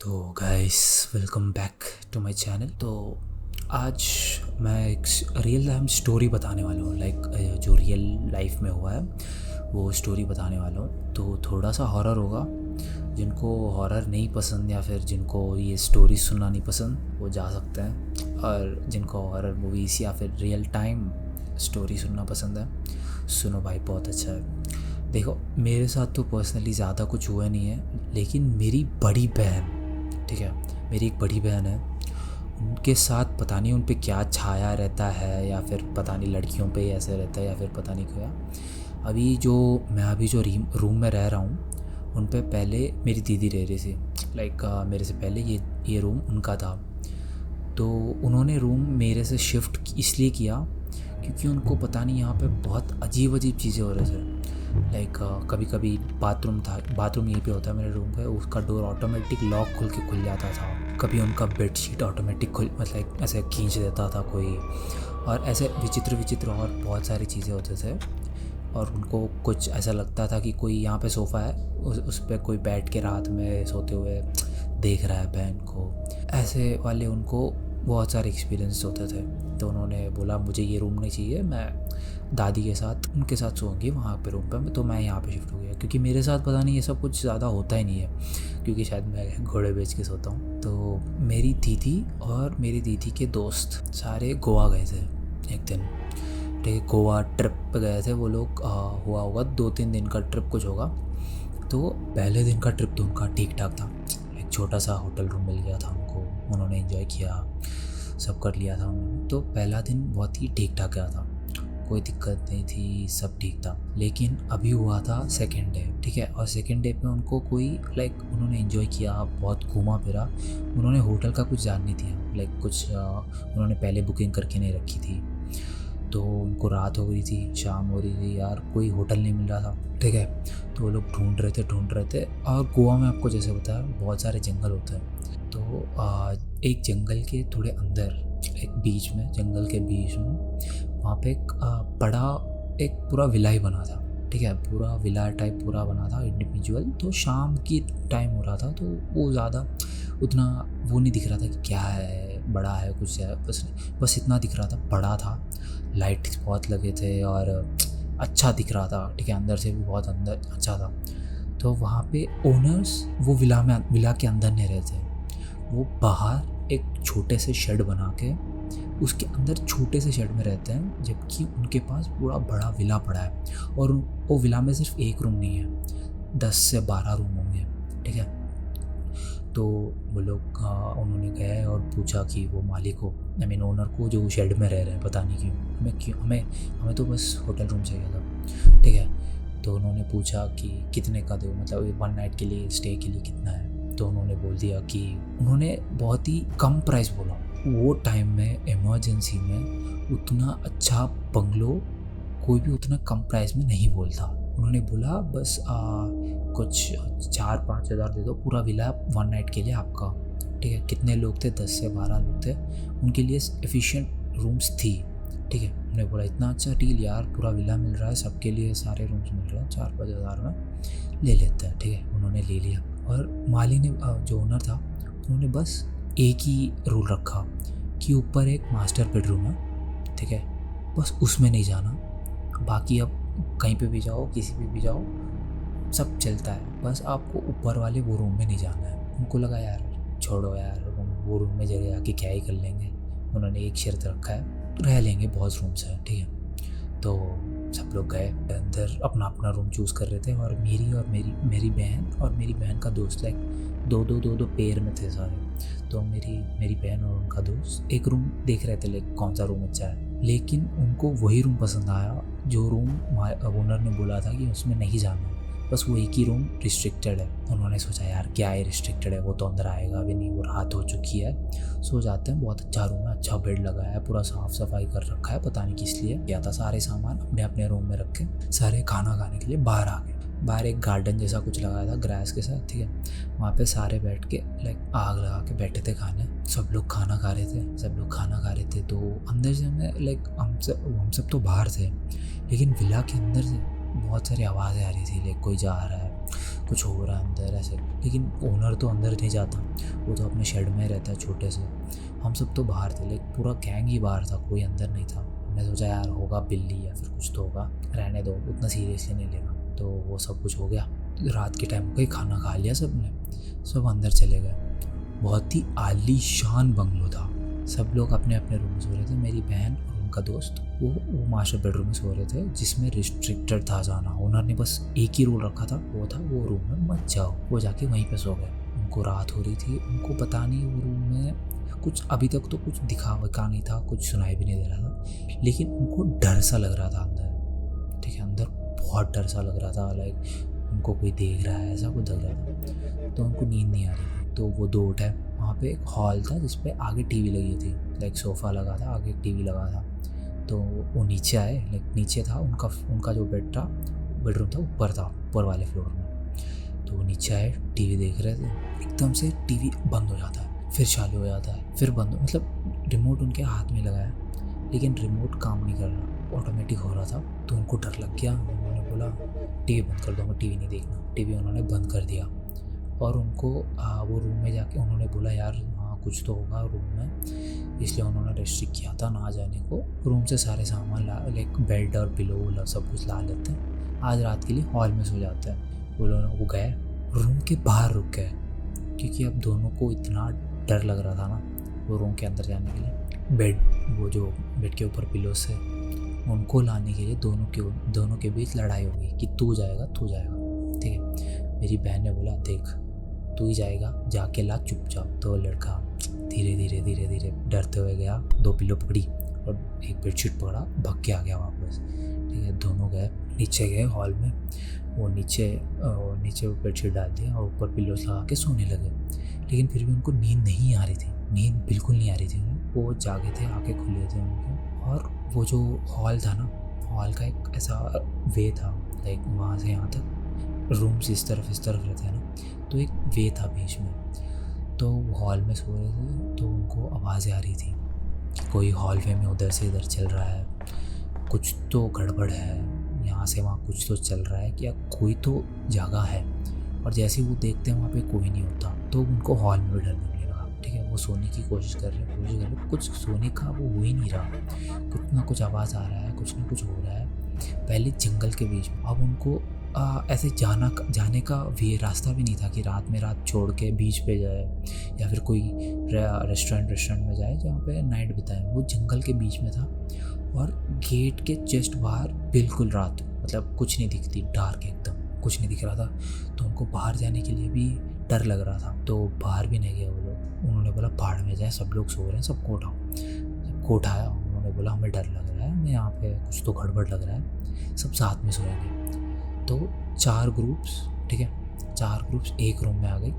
तो guys, welcome back to my channel. तो आज मैं एक रियल टाइम स्टोरी बताने वाला हूँ, जो रियल लाइफ में हुआ है वो स्टोरी बताने वाला हूँ। तो थोड़ा सा हॉरर होगा। जिनको हॉरर नहीं पसंद या फिर जिनको ये स्टोरी सुनना नहीं पसंद वो जा सकते हैं, और जिनको हॉरर मूवीज़ या फिर रियल टाइम स्टोरी सुनना पसंद है सुनो भाई, बहुत अच्छा है। देखो, मेरे साथ तो पर्सनली ज़्यादा कुछ हुआ नहीं है, लेकिन मेरी बड़ी बहन, ठीक है, मेरी एक बड़ी बहन है, उनके साथ पता नहीं उन पे क्या छाया रहता है, या फिर पता नहीं लड़कियों पे ही ऐसे रहता है, या फिर पता नहीं क्या। अभी जो रूम में रह रहा हूँ, उन पे पहले मेरी दीदी रह रही थी। मेरे से पहले ये रूम उनका था। तो उन्होंने रूम मेरे से शिफ्ट इसलिए किया क्योंकि उनको पता नहीं यहाँ पे बहुत अजीब चीज़ें हो रहे थे। कभी कभी बाथरूम यहीं पे होता है मेरे रूम पे, उसका डोर ऑटोमेटिक लॉक खुल जाता था। कभी उनका बेडशीट ऑटोमेटिक मतलब ऐसे खींच देता था कोई, और ऐसे विचित्र और बहुत सारी चीज़ें होते थे। और उनको कुछ ऐसा लगता था कि कोई यहाँ पे सोफ़ा है, उस पर कोई बैठ के रात में सोते हुए देख रहा है बहन को। ऐसे वाले उनको बहुत सारे एक्सपीरियंस होते थे। तो उन्होंने बोला मुझे ये रूम नहीं चाहिए, मैं दादी के साथ उनके साथ सोऊंगी वहाँ पे रूम पे। तो मैं यहाँ पे शिफ्ट हो गया क्योंकि मेरे साथ पता नहीं ये सब कुछ ज़्यादा होता ही नहीं है, क्योंकि शायद मैं घोड़े बेच के सोता हूँ। तो मेरी दीदी और मेरी दीदी के दोस्त सारे गोवा गए थे एक दिन, ठीक है। गोवा ट्रिप पे गए थे वो लोग। हुआ होगा 2-3 दिन का ट्रिप कुछ होगा। तो पहले दिन का ट्रिप तो उनका ठीक ठाक था। एक छोटा सा होटल रूम मिल गया था उनको, उन्होंने एंजॉय किया, सब कर लिया था उन्होंने। तो पहला दिन बहुत ही ठीक ठाक गया था, कोई दिक्कत नहीं थी, सब ठीक था। लेकिन अभी हुआ था सेकेंड डे, ठीक है। और सेकेंड डे पे उनको उन्होंने एंजॉय किया, बहुत घूमा फिरा। उन्होंने होटल का कुछ ध्यान नहीं दिया, उन्होंने पहले बुकिंग करके नहीं रखी थी। तो उनको रात हो गई थी, शाम हो रही थी यार, कोई होटल नहीं मिल रहा था, ठीक है। तो वो लोग ढूंढ रहे थे। और गोवा में आपको जैसे बताया बहुत सारे जंगल होते हैं। तो एक जंगल के थोड़े अंदर, एक बीच में, जंगल के बीच में वहाँ पे एक पूरा विला ही बना था, ठीक है। पूरा विला टाइप पूरा बना था, इंडिविजुअल। तो शाम की टाइम हो रहा था, तो वो ज़्यादा उतना वो नहीं दिख रहा था कि क्या है, बड़ा है कुछ है, बस इतना दिख रहा था, बड़ा था, लाइट्स बहुत लगे थे और अच्छा दिख रहा था, ठीक है। अंदर से भी बहुत अंदर अच्छा था। तो वहाँ पे ओनर्स वो विला के अंदर नहीं रहते, वो बाहर एक छोटे से शेड बना के उसके अंदर छोटे से शेड में रहते हैं, जबकि उनके पास पूरा बड़ा विला पड़ा है। और वो विला में सिर्फ एक रूम नहीं है, 10 से 12 रूम होंगे, ठीक है। तो वो लोग उन्होंने गए और पूछा कि वो मालिक को, ओनर को, जो शेड में रह रहे हैं, पता नहीं क्यों हमें तो बस होटल रूम चाहिए था, ठीक है। तो उन्होंने पूछा कि कितने का दो, मतलब 1 नाइट के लिए, स्टे के लिए कितना है। तो उन्होंने बोल दिया कि उन्होंने बहुत ही कम प्राइस बोला। वो टाइम में इमरजेंसी में उतना अच्छा बंगलो कोई भी उतना कम प्राइस में नहीं बोलता। उन्होंने बोला बस कुछ 4-5 हज़ार दे दो, पूरा विला 1 नाइट के लिए आपका, ठीक है। कितने लोग थे? 10 से 12 लोग थे, उनके लिए एफिशिएंट रूम्स थी, ठीक है। उन्होंने बोला इतना अच्छा डील यार, पूरा विला मिल रहा है सबके लिए, सारे रूम्स मिल रहे हैं, 4-5 हज़ार में ले लेते हैं, ठीक है। उन्होंने ले लिया। और माली ने, जो ओनर था, उन्होंने बस एक ही रूल रखा कि ऊपर एक मास्टर बेडरूम है, ठीक है, बस उसमें नहीं जाना, बाकी अब कहीं पे भी जाओ, किसी पे भी जाओ, सब चलता है, बस आपको ऊपर वाले वो रूम में नहीं जाना है। उनको लगा यार छोड़ो यार, वो रूम में जगह आके क्या ही कर लेंगे। उन्होंने एक शर्त रखा है, रह लेंगे, बहुत रूम्स हैं, ठीक है। तो सब लोग गए अंदर, अपना अपना रूम चूज़ कर रहे थे। और मेरी बहन का दोस्त, दो पेयर में थे सारे। तो मेरी बहन और उनका दोस्त एक रूम देख रहे थे, कौन सा रूम अच्छा है। लेकिन उनको वही रूम पसंद आया जो रूम ओनर ने बोला था कि उसमें नहीं जाना है, बस वो एक ही रूम रिस्ट्रिक्टेड है। उन्होंने सोचा यार क्या है रिस्ट्रिक्टेड है, वो तो अंदर आएगा भी नहीं, वो रात हो चुकी है, सो जाते हैं, बहुत अच्छा रूम है, अच्छा बेड लगाया है, पूरा साफ़ सफाई कर रखा है, पता नहीं किस लिए किया था। सारे सामान अपने अपने रूम में रखे, सारे खाना खाने के लिए बाहर आ गए। बाहर एक गार्डन जैसा कुछ लगाया था ग्रास के साथ, ठीक है। वहाँ पे सारे बैठ के आग लगा के बैठे थे खाने, सब लोग खाना खा रहे थे। तो अंदर से हमें हम सब तो बाहर थे, लेकिन विला के अंदर से बहुत सारी आवाज़ें आ रही थी, कोई जा रहा है, कुछ हो रहा है अंदर ऐसे। लेकिन ओनर तो अंदर नहीं जाता, वो तो अपने शेड में रहता है छोटे से। हम सब तो बाहर थे, लाइक पूरा गैंग ही बाहर था, कोई अंदर नहीं था। हमने सोचा यार होगा बिल्ली या फिर कुछ तो होगा, रहने दो, उतना सीरियसली नहीं लेना। तो वो सब कुछ हो गया। रात के टाइम कोई खाना खा लिया सबने, सब अंदर चले गए। बहुत ही आलीशान बंगलो था। सब लोग अपने अपने रूम में सो रहे थे। मेरी बहन और उनका दोस्त वो मास्टर बेडरूम में सो रहे थे, जिसमें रिस्ट्रिक्टेड था जाना। ओनर ने बस एक ही रूल रखा था, वो था वो रूम में मत जाओ। वो जाके वहीं पे सो गए। उनको रात हो रही थी, उनको पता नहीं वो रूम में कुछ अभी तक तो कुछ दिखा वका नहीं था, कुछ सुनाई भी नहीं दे रहा था, लेकिन उनको डर सा लग रहा था अंदर। ठीक है, अंदर बहुत डर सा लग रहा था, लाइक उनको कोई देख रहा है ऐसा कुछ लग रहा था। तो उनको नींद नहीं आ रही थी। तो वो 2 टाइम वहाँ पे एक हॉल था जिसपे आगे टीवी लगी थी, लाइक सोफ़ा लगा था, आगे टीवी लगा था। तो वो नीचे आए, लाइक नीचे था उनका जो बेडरूम था ऊपर था, ऊपर वाले फ्लोर में। तो वो नीचे आए, टीवी देख रहे थे। एकदम से टीवी बंद हो जाता है, फिर चालू हो जाता है, फिर बंद, मतलब रिमोट उनके हाथ में लगाया लेकिन रिमोट काम नहीं कर रहा, ऑटोमेटिक हो रहा था। तो उनको डर लग गया। उन्होंने बोला टीवी बंद कर दो, हमें टीवी नहीं देखना। टीवी उन्होंने बंद कर दिया। और उनको वो रूम में जाके उन्होंने बोला यार हाँ कुछ तो होगा रूम में, इसलिए उन्होंने रेस्ट्रिक्ट किया था ना जाने को। रूम से सारे सामान लाइक बेड और पिलो सब कुछ ला लेते हैं, आज रात के लिए हॉल में सो जाते हैं। वो गए, रूम के बाहर रुक गए, क्योंकि अब दोनों को इतना डर लग रहा था ना वो रूम के अंदर जाने के लिए। वो जो बेड के ऊपर पिलो से उनको लाने के लिए दोनों के बीच लड़ाई हो गई कि तू जाएगा। ठीक है, मेरी बहन ने बोला देख तू ही जाएगा, जाके ला चुपचाप। तो लड़का धीरे धीरे डरते हुए गया, 2 पिलो पकड़ी और एक बेडशीट पकड़ा, भाग के आ गया वापस। ठीक है, दोनों गए नीचे, गए हॉल में। वो नीचे बेडशीट डाल दिया और ऊपर पिलोस लगा के सोने लगे। लेकिन फिर भी उनको नींद नहीं आ रही थी, नींद बिल्कुल नहीं आ रही थी। वो जागे थे, आंखें खुले थे उनके। और वो जो हॉल था ना, हॉल का एक ऐसा वे था, लाइक वहाँ से यहाँ तक रूम्स इस तरफ रहते हैं ना, तो एक वे था बीच में। तो हॉल में सो रहे थे, तो उनको आवाज़ें आ रही थी कि कोई हॉल वे में उधर से इधर चल रहा है, कुछ तो गड़बड़ है, यहाँ से वहाँ कुछ तो चल रहा है, क्या कोई तो जगह है। और जैसे वो देखते हैं वहाँ पे कोई नहीं होता, तो उनको हॉल में भी डर लगने लगा। ठीक है, वो सोने की कोशिश कर रहे, कुछ सोने का वो हो ही नहीं रहा, कुछ ना कुछ आवाज़ आ रहा है, कुछ ना कुछ हो रहा है। पहले जंगल के बीच में, अब उनको ऐसे जाने का भी रास्ता भी नहीं था कि रात छोड़ के बीच पे जाए या फिर कोई रेस्टोरेंट में जाए जहाँ पे नाइट बिताए। वो जंगल के बीच में था और गेट के जस्ट बाहर बिल्कुल रात, मतलब कुछ नहीं दिखती, डार्क एकदम, कुछ नहीं दिख रहा था। तो उनको बाहर जाने के लिए भी डर लग रहा था, तो बाहर भी नहीं गए वो लोग। उन्होंने बोला पहाड़ में जाए, सब लोग सो रहे हैं, सबको उठाया। उन्होंने बोला हमें डर लग रहा है, हमें यहाँ पे कुछ तो गड़बड़ लग रहा है, सब साथ में सोएंगे। तो 4 ग्रुप्स, ठीक है, 4 ग्रुप्स एक रूम में आ गए,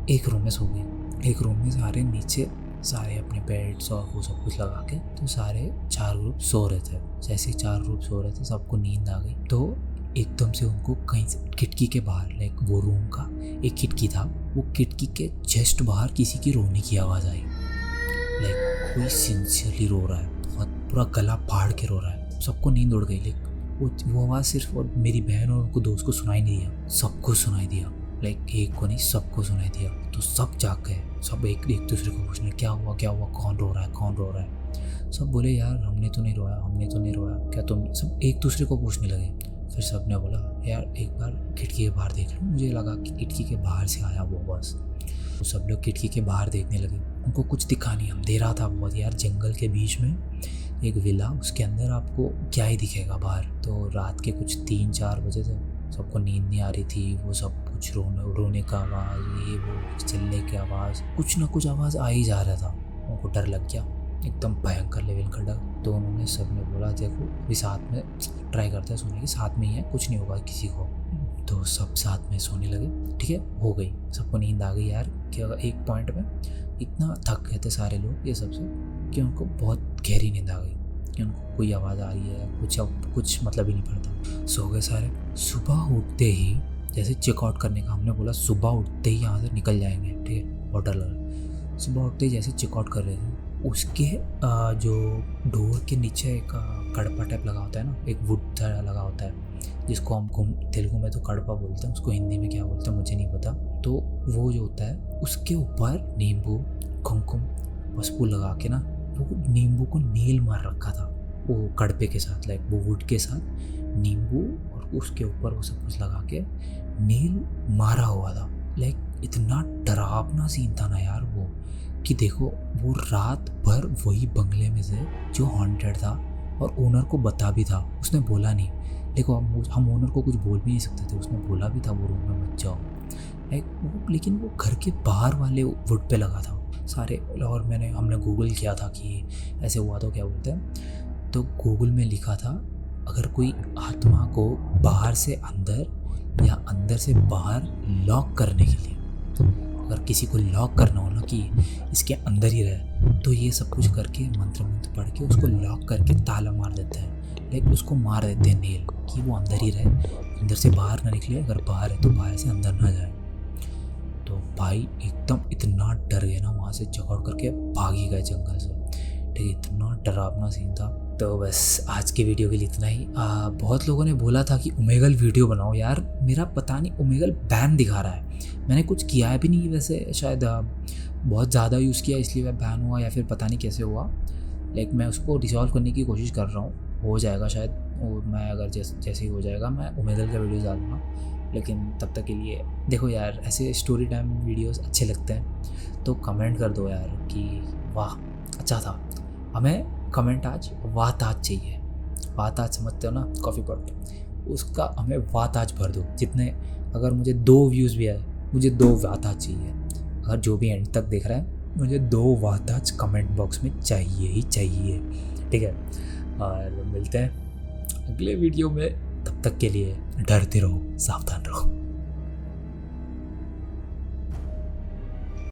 एक रूम में सो गए। एक रूम में सारे नीचे, सारे अपने बेड्स और वो सब कुछ लगा के, तो सारे 4 ग्रुप सो रहे थे। जैसे 4 ग्रुप सो रहे थे, सबको नींद आ गई। तो एकदम से उनको कहीं से खिड़की के बाहर, लाइक वो रूम का एक खिड़की था, वो खिड़की के जस्ट बाहर किसी की रोने की आवाज़ आई। लाइक कोई सिंसियरली रो रहा है, बहुत पूरा गला फाड़ के रो रहा है। सबको नींद उड़ गई। लाइक वो आवाज़ सिर्फ और मेरी बहन और उनको दोस्त को सुनाई नहीं दिया, सबको सुनाई दिया। लाइक एक को नहीं, सबको सुनाई दिया। तो सब जाग गए, सब एक दूसरे को पूछने क्या हुआ, कौन रो रहा है। सब बोले यार हमने तो नहीं रोया, क्या तुम, सब एक दूसरे को पूछने लगे। फिर सब ने बोला यार एक बार खिड़की के बाहर देख लो। मुझे लगा कि खिड़की के बाहर से आया वो आवाज़। तो सब लोग खिड़की के बाहर देखने लगे, उनको कुछ दिखा नहीं, अंधेरा था बहुत यार, जंगल के बीच में एक विला, उसके अंदर आपको क्या ही दिखेगा बाहर। तो रात के कुछ 3-4 बजे थे, सबको नींद नहीं आ रही थी। वो सब कुछ रोने का आवाज़, ये वो चिल्ले की आवाज़, कुछ ना कुछ आवाज़ आ ही जा रहा था। उनको डर लग गया, एकदम भयंकर लेवल का डर। तो उन्होंने सबने बोला देखो अभी साथ में ट्राई करते हैं सोने की, साथ में ही है, कुछ नहीं होगा किसी को। तो सब साथ में सोने लगे। ठीक है, हो गई, सबको नींद आ गई यार। क्या एक पॉइंट में इतना थक गए थे सारे लोग ये सबसे कि उनको बहुत गहरी नींद आ गई, कि उनको कोई आवाज़ आ रही है, कुछ मतलब ही नहीं पड़ता। सो गए सारे। सुबह उठते ही, जैसे चेकआउट करने का हमने बोला, सुबह उठते ही यहाँ से निकल जाएंगे। ठीक है, ऑर्डर लगा। सुबह उठते ही जैसे चेकआउट कर रहे थे, उसके जो डोर के नीचे एक कड़पा टाइप लगा होता है ना, एक वुड लगा होता है, जिसको हम तेलुगु में तो कड़वा बोलते हैं, उसको हिंदी में क्या बोलते हैं मुझे नहीं पता। तो वो जो होता है उसके ऊपर नींबू, कुमकुम, पसपू लगा के ना वो नींबू को नील मार रखा था वो कड़पे के साथ, लाइक वो वुड के साथ नींबू और उसके ऊपर वो सब कुछ लगा के नील मारा हुआ था। लाइक इतना डरावना सीन था ना यार वो, कि देखो वो रात भर वही बंगले में से जो हॉन्टेड था, और ओनर को बता भी था, उसने बोला नहीं। देखो हम ओनर को कुछ बोल भी नहीं सकते थे, उसने बोला भी था वो रूम में मत जाओ, लेकिन वो घर के बाहर वाले वुड पे लगा था सारे। और हमने गूगल किया था कि ऐसे हुआ तो क्या बोलते हैं, तो गूगल में लिखा था अगर कोई आत्मा को बाहर से अंदर या अंदर से बाहर लॉक करने के लिए, अगर किसी को लॉक करना हो ना कि इसके अंदर ही रहे, तो ये सब कुछ करके मंत्र पढ़ के उसको लॉक करके ताला मार देते हैं, लाइक उसको मार देते हैं नेल, कि वो अंदर ही रहे, अंदर से बाहर ना निकले, अगर बाहर है तो बाहर से अंदर ना जाए। तो भाई एकदम इतना डर गए ना, वहाँ से चकआउट करके भाग ही गए जंगल से। ठीक है, इतना डरावना सीन था। तो बस आज की वीडियो के लिए इतना ही। बहुत लोगों ने बोला था कि ओमेगल वीडियो बनाओ यार, मेरा पता नहीं ओमेगल बैन दिखा रहा है, मैंने कुछ किया है भी नहीं वैसे, शायद बहुत ज़्यादा यूज़ किया इसलिए वह बैन हुआ, या फिर पता नहीं कैसे हुआ। लाइक मैं उसको रिजॉल्व करने की कोशिश कर रहा हूँ, हो जाएगा शायद वो, मैं अगर जैसे ही हो जाएगा मैं ओमेगल का वीडियो डालूँगा। लेकिन तब तक के लिए देखो यार, ऐसे स्टोरी टाइम वीडियोस अच्छे लगते हैं तो कमेंट कर दो यार कि वाह अच्छा था। हमें कमेंट आज वाह ताज चाहिए, वाह ताज समझते हो ना, कॉफ़ी पॉट, उसका हमें वाह ताज भर दो। जितने, अगर मुझे 2 व्यूज़ भी आए, मुझे 2 वाह ताज चाहिए। अगर जो भी एंड तक देख रहा है, मुझे 2 वाह ताज कमेंट बॉक्स में चाहिए ही चाहिए। ठीक है, और मिलते हैं अगले वीडियो में, तब तक के लिए डरते रहो, सावधान रहो।